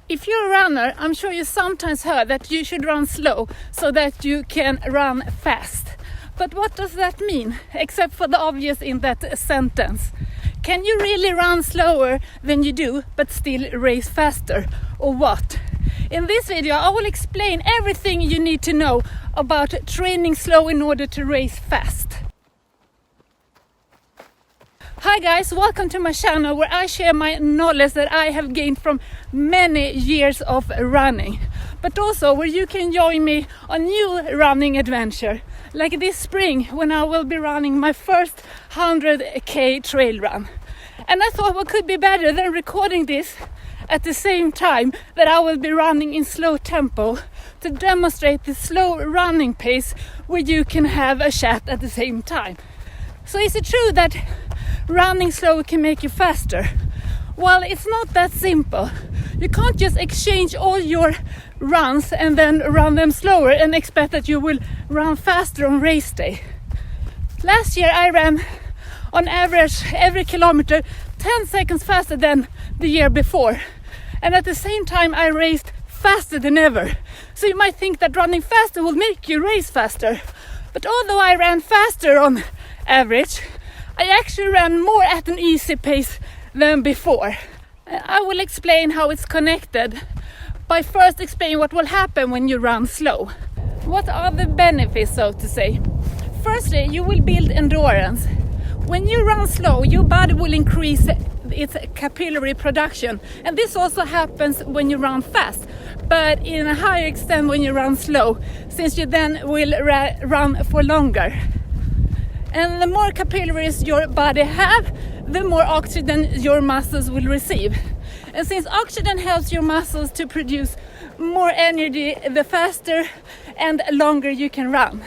If you're a runner, I'm sure you sometimes heard that you should run slow so that you can run fast. But what does that mean, except for the obvious in that sentence? Can you really run slower than you do, but still race faster, or what? In this video, I will explain everything you need to know about training slow in order to race fast. Hi guys, welcome to my channel where I share my knowledge that I have gained from many years of running, but also where you can join me on new running adventure, like this spring when I will be running my first 100k trail run. And I thought what could be better than recording this at the same time that I will be running in slow tempo to demonstrate the slow running pace where you can have a chat at the same time. So is it true that running slow can make you faster? Well, it's not that simple. You can't just exchange all your runs and then run them slower and expect that you will run faster on race day. Last year I ran on average every kilometer 10 seconds faster than the year before, and at the same time I raced faster than ever. So you might think that running faster will make you race faster, but although I ran faster on average, I actually ran more at an easy pace than before. I will explain how it's connected by first explaining what will happen when you run slow. What are the benefits, so to say? Firstly, you will build endurance. When you run slow, your body will increase its capillary production, and this also happens when you run fast, but in a higher extent when you run slow, since you then will run for longer. And the more capillaries your body have, the more oxygen your muscles will receive. And since oxygen helps your muscles to produce more energy, the faster and longer you can run.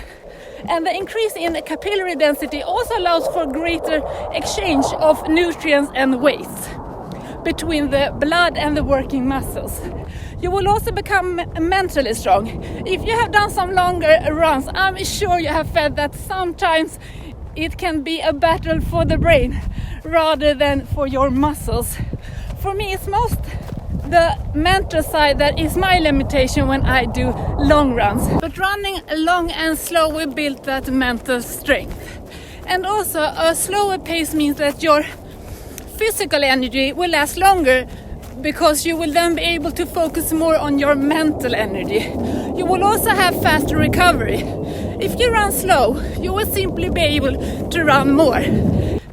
And the increase in capillary density also allows for greater exchange of nutrients and waste between the blood and the working muscles. You will also become mentally strong. If you have done some longer runs, I'm sure you have felt that sometimes it can be a battle for the brain rather than for your muscles. For me, it's most the mental side that is my limitation when I do long runs. But running long and slow will build that mental strength. And also a slower pace means that your physical energy will last longer, because you will then be able to focus more on your mental energy. You will also have faster recovery. If you run slow, you will simply be able to run more.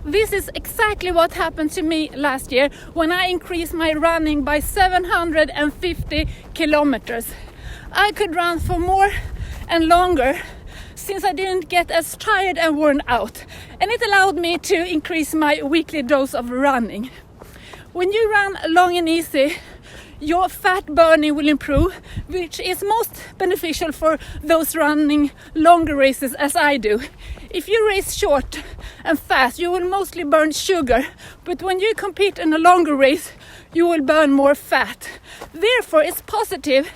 This is exactly what happened to me last year when I increased my running by 750 kilometers. I could run for more and longer since I didn't get as tired and worn out, and it allowed me to increase my weekly dose of running. When you run long and easy, your fat burning will improve, which is most beneficial for those running longer races as I do. If you race short and fast, you will mostly burn sugar, but when you compete in a longer race, you will burn more fat. Therefore, it's positive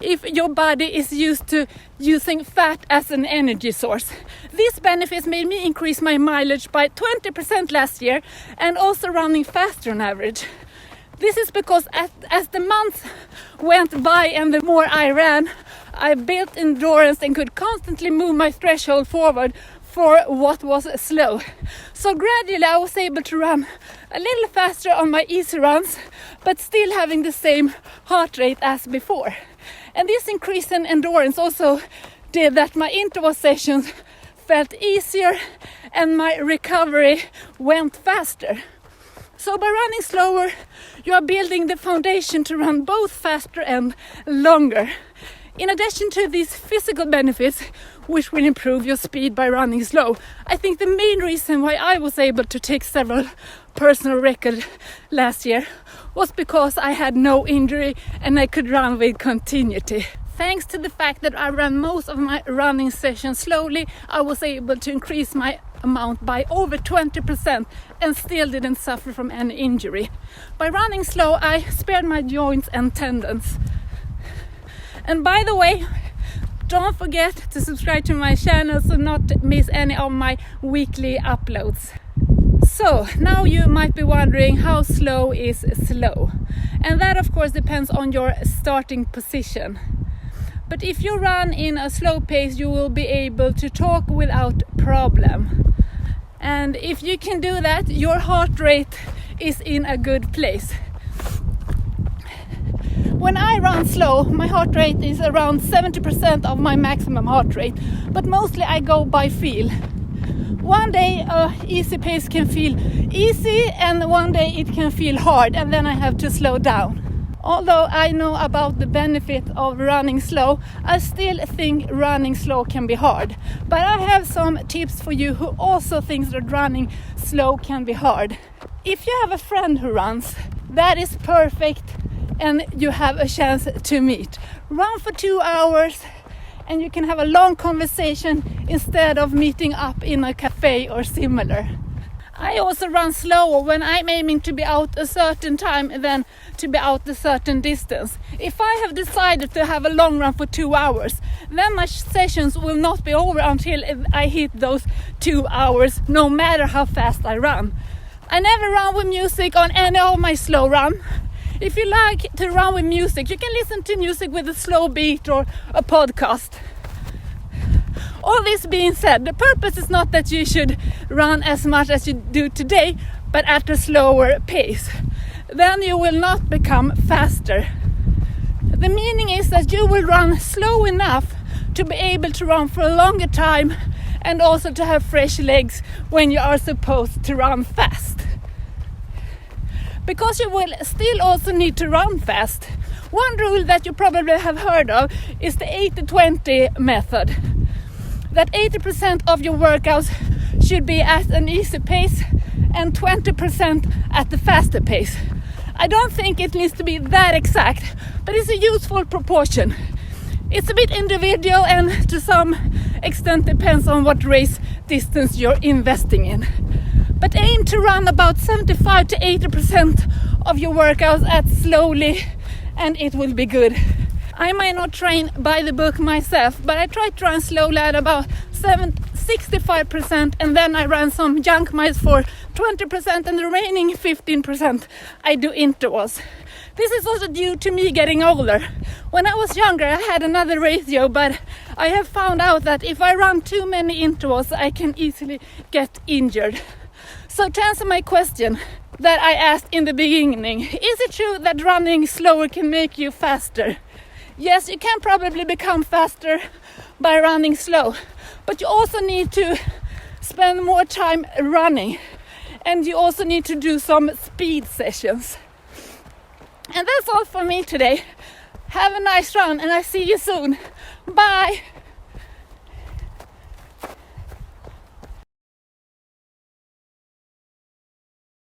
if your body is used to using fat as an energy source. These benefits made me increase my mileage by 20% last year and also running faster on average. This is because as the months went by and the more I ran, I built endurance and could constantly move my threshold forward for what was slow. So gradually I was able to run a little faster on my easy runs, but still having the same heart rate as before. And this increase in endurance also did that my interval sessions felt easier and my recovery went faster. So by running slower, you are building the foundation to run both faster and longer. In addition to these physical benefits, which will improve your speed by running slow, I think the main reason why I was able to take several personal records last year was because I had no injury and I could run with continuity. Thanks to the fact that I ran most of my running sessions slowly, I was able to increase my amount by over 20% and still didn't suffer from any injury. By running slow, I spared my joints and tendons. And by the way, don't forget to subscribe to my channel so not miss any of my weekly uploads. So now you might be wondering how slow is slow. And that of course depends on your starting position. But if you run in a slow pace, you will be able to talk without problem. And if you can do that, your heart rate is in a good place. When I run slow, my heart rate is around 70% of my maximum heart rate, but mostly I go by feel. One day easy pace can feel easy, and one day it can feel hard, and then I have to slow down. Although I know about the benefit of running slow, I still think running slow can be hard. But I have some tips for you who also thinks that running slow can be hard. If you have a friend who runs, that is perfect, and you have a chance to meet. Run for 2 hours and you can have a long conversation instead of meeting up in a cafe or similar. I also run slower when I'm aiming to be out a certain time than to be out a certain distance. If I have decided to have a long run for 2 hours, then my sessions will not be over until I hit those 2 hours, no matter how fast I run. I never run with music on any of my slow run. If you like to run with music, you can listen to music with a slow beat or a podcast. All this being said, the purpose is not that you should run as much as you do today, but at a slower pace. Then you will not become faster. The meaning is that you will run slow enough to be able to run for a longer time and also to have fresh legs when you are supposed to run fast. Because you will still also need to run fast. One rule that you probably have heard of is the 80-20 method. That 80% of your workouts should be at an easy pace and 20% at the faster pace. I don't think it needs to be that exact, but it's a useful proportion. It's a bit individual and to some extent depends on what race distance you're investing in. But aim to run about 75 to 80% of your workouts at slowly and it will be good. I might not train by the book myself, but I try to run slowly at about 65% and then I run some junk miles for 20% and the remaining 15% I do intervals. This is also due to me getting older. When I was younger I had another ratio, but I have found out that if I run too many intervals I can easily get injured. So to answer my question that I asked in the beginning, is it true that running slower can make you faster? Yes, you can probably become faster by running slow, but you also need to spend more time running and you also need to do some speed sessions. And that's all for me today. Have a nice run and I see you soon. Bye!